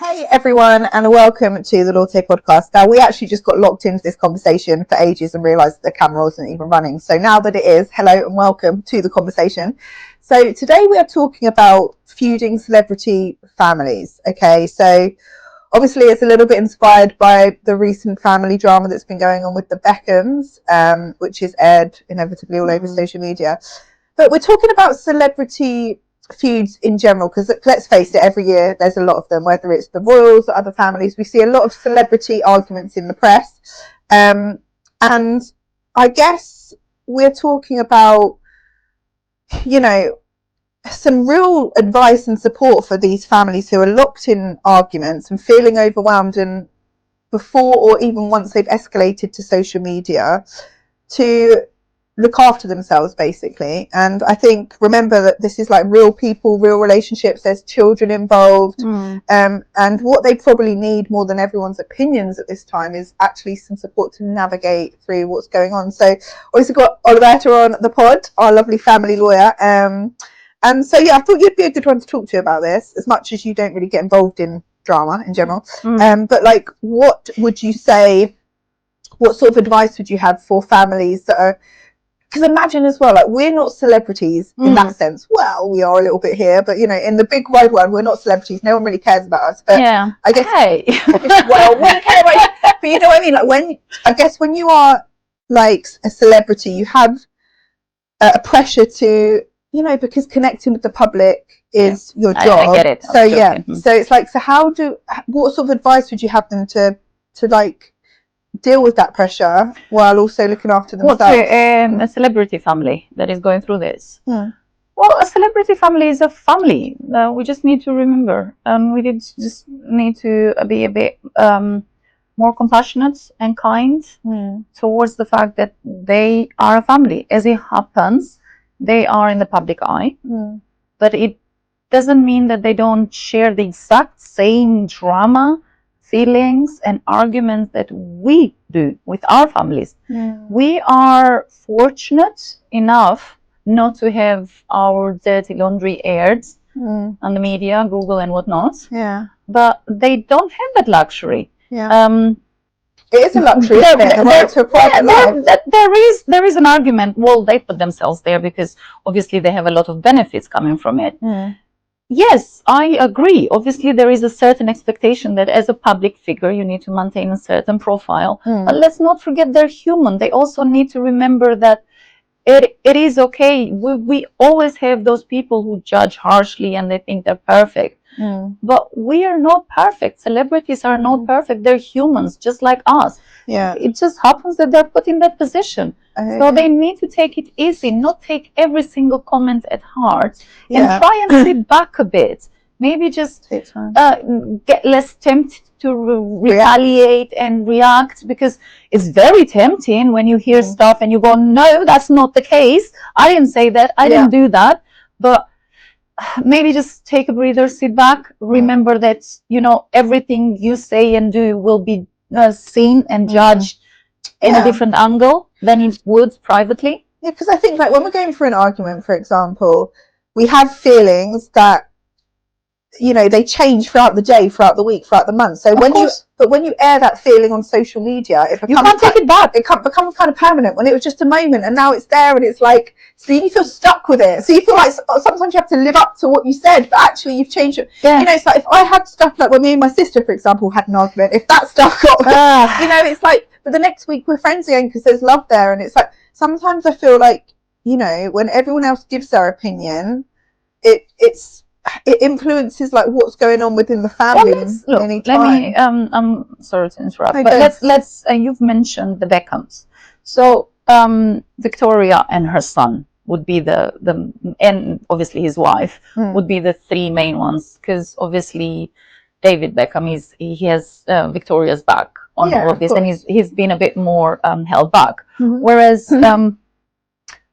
Hey everyone, and welcome to the Latte Podcast. Now, we actually just got locked into this conversation for ages and realised the camera wasn't even running. So now that it is, hello and welcome to the conversation. So today we are talking about feuding celebrity families. Okay, so obviously it's a little bit inspired by the recent family drama that's been going on with the Beckhams, which is aired inevitably all over social media. But we're talking about celebrity feuds in general, because let's face it, every year there's a lot of them, whether it's the royals or other families. We see a lot of celebrity arguments in the press, and I guess we're talking about, you know, some real advice and support for these families who are locked in arguments and feeling overwhelmed, and before or even once they've escalated to social media, to look after themselves, basically. And I think, remember that this is like real people, real relationships, there's children involved, and what they probably need more than everyone's opinions at this time is actually some support to navigate through what's going on. So obviously got Olivetta on the pod, our lovely family lawyer, and so yeah, I thought you'd be a good one to talk to about this, as much as you don't really get involved in drama in general. But like, what would you say, what sort of advice would you have for families that are, because imagine as well, like, we're not celebrities in that sense. Well, we are a little bit here, but you know, in the big wide world, we're not celebrities. No one really cares about us. But yeah, I guess, well, we care about you. But you know what I mean? Like, when you are like a celebrity, you have a pressure to, you know, because connecting with the public is your job. I get it. So yeah, so it's like, so what sort of advice would you have them to like deal with that pressure while also looking after themselves? A celebrity family that is going through this. Well, a celebrity family is a family. We just need to remember, and we just need to be a bit more compassionate and kind towards the fact that they are a family. As it happens, they are in the public eye, but it doesn't mean that they don't share the exact same drama, feelings and arguments that we do with our families. We are fortunate enough not to have our dirty laundry aired on the media, Google and whatnot. But they don't have that luxury. It is a luxury, isn't it? The right to a private life. There is an argument. Well, they put themselves there because obviously they have a lot of benefits coming from it. Yes, I agree. Obviously, there is a certain expectation that as a public figure, you need to maintain a certain profile. But let's not forget they're human. They also need to remember that it is okay. We always have those people who judge harshly and they think they're perfect. But we are not perfect. Celebrities are not perfect. They're humans, just like us. It just happens that they're put in that position. So they need to take it easy, not take every single comment at heart, and try and sit back a bit. Maybe just get less tempted to retaliate and react, because it's very tempting when you hear stuff and you go, no, that's not the case. I didn't say that. I didn't do that. But maybe just take a breather, sit back, remember that, you know, everything you say and do will be seen and judged in a different angle than it would privately. Yeah, because I think, like, when we're going through an argument, for example, we have feelings that, you know, they change throughout the day, throughout the week, throughout the month. So when you air that feeling on social media, you can't take it back. It becomes kind of permanent, when it was just a moment and now it's there, and it's like, so you feel stuck with it. So you feel like sometimes you have to live up to what you said, but actually you've changed it. You know, it's like, if I had stuff like when me and my sister, for example, had an argument, if that stuff got, you know, it's like, but the next week we're friends again because there's love there. And it's like, sometimes I feel like, you know, when everyone else gives their opinion, it influences like what's going on within the family. Well, let me I'm sorry to interrupt, but let's you've mentioned the Beckhams. So Victoria and her son would be the and obviously his wife would be the three main ones, because obviously David Beckham he has Victoria's back on all of this, and he's been a bit more held back, whereas a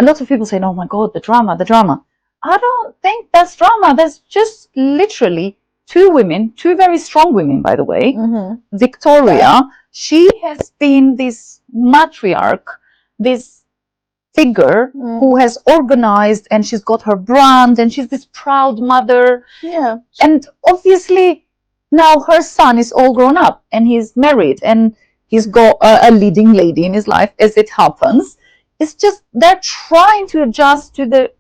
lot of people say, oh my god, the drama. I don't think that's drama. That's just literally two women, two very strong women, by the way. Victoria, she has been this matriarch, this figure who has organized, and she's got her brand, and she's this proud mother. And obviously now her son is all grown up and he's married and he's got a leading lady in his life, as it happens. It's just they're trying to adjust to the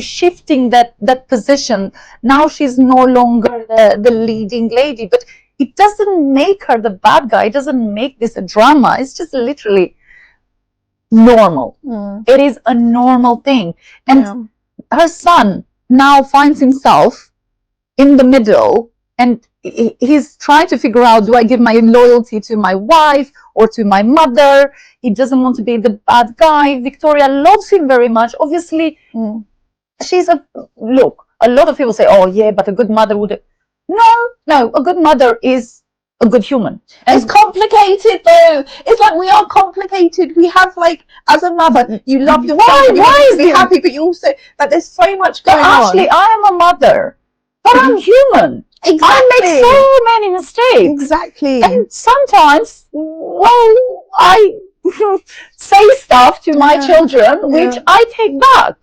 shifting that position. Now she's no longer the leading lady, but it doesn't make her the bad guy. It doesn't make this a drama. It's just literally normal. It is a normal thing. And her son now finds himself in the middle, and he's trying to figure out, do I give my loyalty to my wife or to my mother? He doesn't want to be the bad guy. Victoria loves him very much. Obviously, she's a lot of people say, oh yeah, but a good mother would. No, a good mother is a good human. And it's complicated though. It's like we are complicated. We have, like, as a mother, you love your child, you want to be happy, but you also, like, there's so much going on. Actually, I am a mother, but I'm human. Exactly. I make so many mistakes. Exactly. And sometimes, well, I say stuff to my children which I take back.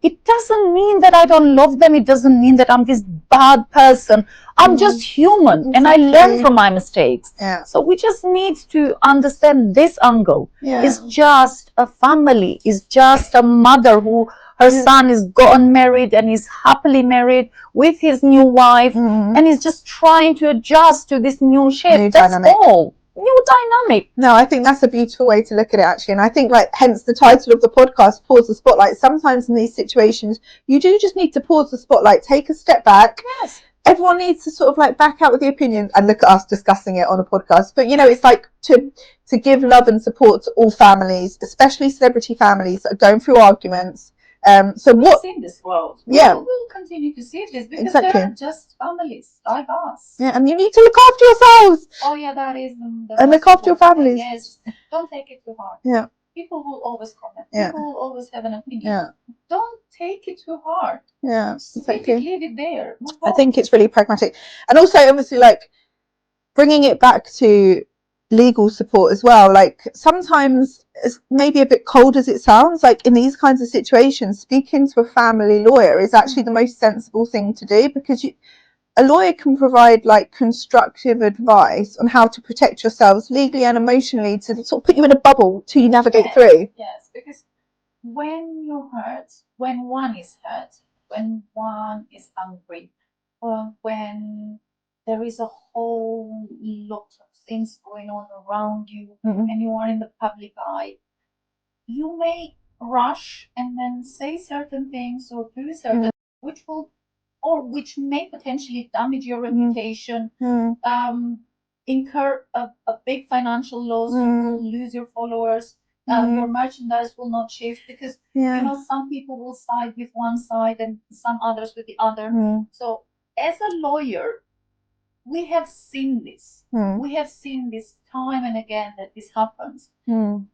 It doesn't mean that I don't love them. It doesn't mean that I'm this bad person. I'm just human, and I learn from my mistakes. So we just need to understand this angle. It's just a family. It's just a mother who her son is gotten married and is happily married with his new wife, and he's just trying to adjust to this new shift. That's all. New dynamic. No, I think that's a beautiful way to look at it, actually. And I think, like, hence the title of the podcast, Pause the Spotlight. Sometimes in these situations, you do just need to pause the spotlight, take a step back. Yes. Everyone needs to sort of, like, back out with the opinions, and look at us discussing it on a podcast. But, you know, it's like to give love and support to all families, especially celebrity families that are going through arguments. So what in this world? We'll continue to see this because they're just families like us. Yeah, and you need to look after yourselves. Oh yeah, that is. And look after your families. Yes, don't take it too hard. Yeah. People will always comment. People will always have an opinion. Yeah. Don't take it too hard. Yeah, exactly. Leave it there. I think it's really pragmatic, and also obviously, like, bringing it back to legal support as well. Like, sometimes it's maybe a bit cold as it sounds, like in these kinds of situations, speaking to a family lawyer is actually the most sensible thing to do, because a lawyer can provide, like, constructive advice on how to protect yourselves legally and emotionally, to sort of put you in a bubble till you navigate through. Yes, because when you're hurt, when one is hurt, when one is angry, or when there is a whole lot of things going on around you, and you are in the public eye, you may rush and then say certain things or do certain which may potentially damage your reputation, incur a big financial loss. You will lose your followers. Your merchandise will not shift because you know, some people will side with one side and some others with the other. So as a lawyer, we have seen this. We have seen this time and again, that this happens.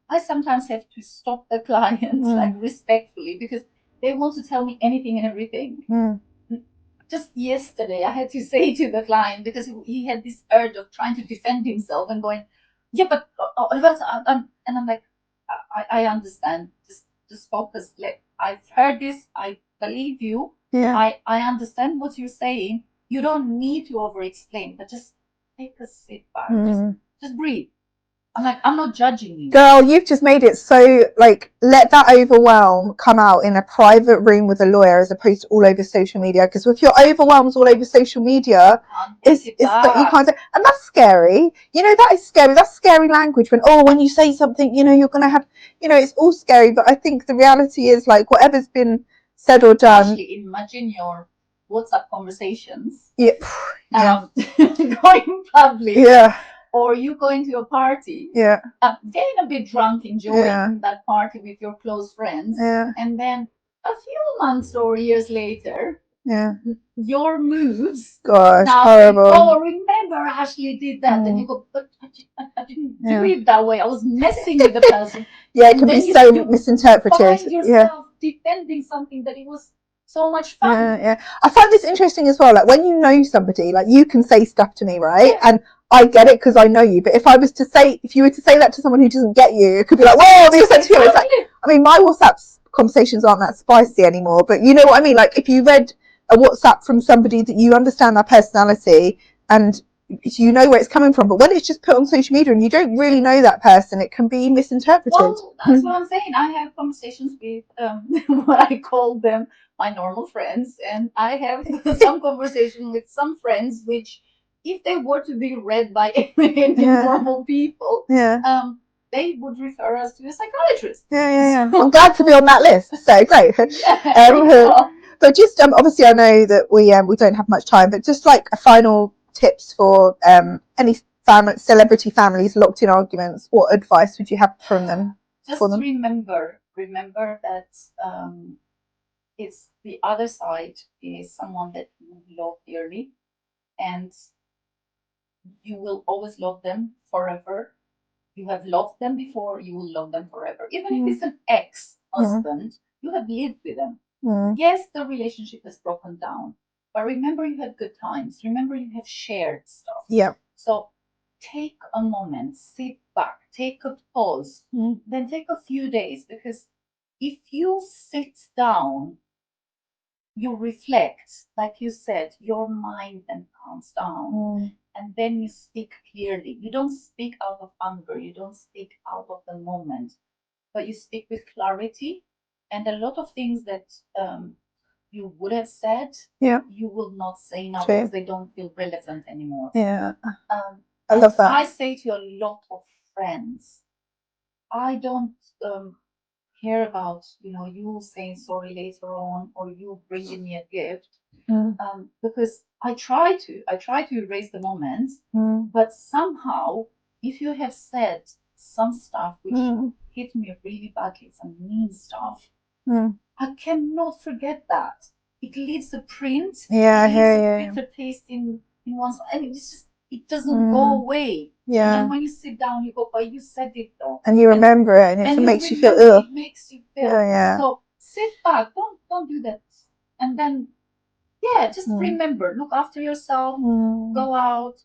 I sometimes have to stop the clients, like, respectfully, because they want to tell me anything and everything. Just yesterday, I had to say to the client, because he had this urge of trying to defend himself and going, yeah, but and I'm like, I understand. Just focus. I've heard this. I believe you. I understand what you're saying. You don't need to over-explain, but just take a sit back. Just breathe. I'm like, I'm not judging you. Girl, you've just made it so, like, let that overwhelm come out in a private room with a lawyer as opposed to all over social media. Because if you're overwhelmed all over social media, it's that you can't. And that's scary. You know, that is scary. That's scary language. When you say something, you know, you're going to have, you know, it's all scary. But I think the reality is, like, whatever's been said or done. Actually, imagine your WhatsApp conversations. Going public. Or you going to a party, getting a bit drunk, enjoying that party with your close friends, and then a few months or years later, your moves. Gosh, horrible. Oh, remember Ashley did that, and you go, but I didn't do it that way. I was messing with the person. It can be so misinterpreted. Find yourself defending something that it was so much fun. I find this interesting as well. Like, when you know somebody, like, you can say stuff to me, right? And I get it because I know you. But if you were to say that to someone who doesn't get you, it could be like, whoa, you're sensitive. It's like, I mean, my WhatsApp conversations aren't that spicy anymore, but you know what I mean? Like, if you read a WhatsApp from somebody that you understand their personality and you know where it's coming from. But when it's just put on social media and you don't really know that person, it can be misinterpreted. Well, that's what I'm saying. I have conversations with what I call them my normal friends, and I have some conversation with some friends which, if they were to be read by any normal people, they would refer us to a psychiatrist. So, I'm glad to be on that list. So great. But just obviously, I know that we don't have much time, but just like a final tips for any celebrity families locked in arguments, what advice would you have from them? Just remember that it's the other side is someone that you love dearly, and you will always love them forever. You have loved them before, you will love them forever. Even if it's an ex-husband, you have lived with them. Yes, the relationship has broken down, but remember you had good times. Remember you have shared stuff. Yeah. So take a moment, sit back, take a pause, then take a few days, because if you sit down, you reflect, like you said, your mind then calms down, and then you speak clearly. You don't speak out of anger, you don't speak out of the moment, but you speak with clarity, and a lot of things that you would have said, you will not say now because they don't feel relevant anymore. I love that. I say to a lot of friends, I don't hear about you saying sorry later on, or you bringing me a gift, because I try to erase the moment, but somehow if you have said some stuff which hit me really badly, some mean stuff, I cannot forget that. It leaves a print. It leaves a bitter taste in one's, and it's just, it doesn't go away. And when you sit down, you go, but you said it though. And you remember it, and it makes you feel ill. It makes you feel. So sit back. Don't do that. And then, just remember. Look after yourself. Go out.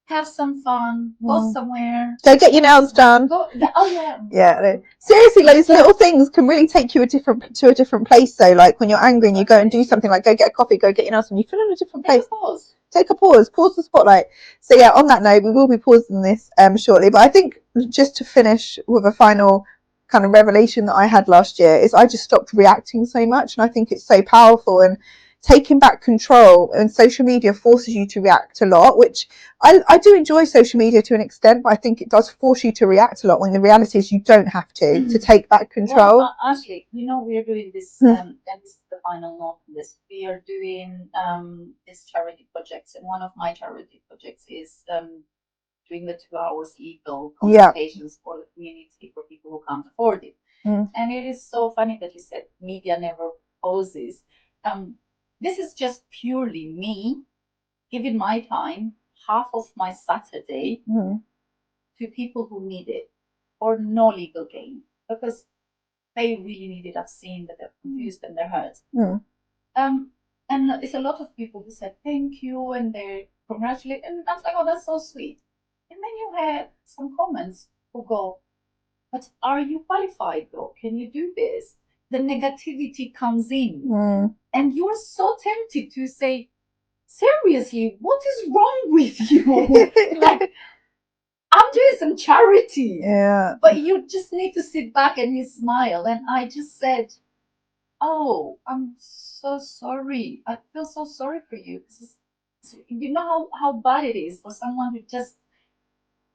Have some fun. Go somewhere. Go get your nails done. Seriously, those little things can really take you to a different place. So, like when you're angry and you go and do something, like go get a coffee, go get your nails done, you feel in a different place. Take a pause. Pause the spotlight. So yeah, on that note, we will be pausing this shortly. But I think just to finish with a final kind of revelation that I had last year is I just stopped reacting so much, and I think it's so powerful. And taking back control, and social media forces you to react a lot, which I do enjoy social media to an extent, but I think it does force you to react a lot when the reality is you don't have to take back control. Well, actually, we're doing this, and this is the final note on this. We are doing this charity projects, and one of my charity projects is doing the 2 hours legal consultations for the community, for people who can't afford it. And it is so funny that you said media never poses. This is just purely me giving my time, half of my Saturday, to people who need it for no legal gain, because they really need it. I've seen that they're confused and they're hurt. And it's a lot of people who said thank you and they congratulate, and I was like, oh, that's so sweet. And then you had some comments who go, but are you qualified though? Can you do this? The negativity comes in, and you're so tempted to say, seriously, what is wrong with you? Like, I'm doing some charity, but you just need to sit back and you smile. And I just said, oh, I'm so sorry. I feel so sorry for you. You know how bad it is for someone to just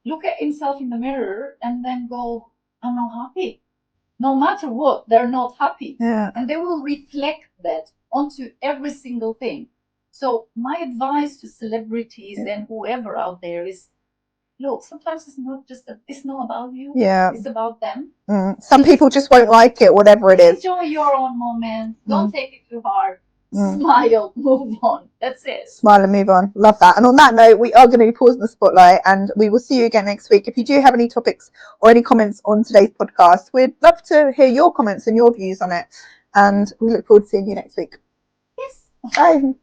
look at himself in the mirror and then go, I'm not happy. No matter what, they're not happy. And they will reflect that onto every single thing. So my advice to celebrities and whoever out there is, look, sometimes it's not about you. It's about them. Some people just won't like it, whatever it is. Enjoy your own moment. Don't take it too hard. Smile, move on. That's it. Smile and move on. Love that. And on that note, we are going to be pausing the spotlight, and we will see you again next week. If you do have any topics or any comments on today's podcast, we'd love to hear your comments and your views on it. And we look forward to seeing you next week. Yes. Bye.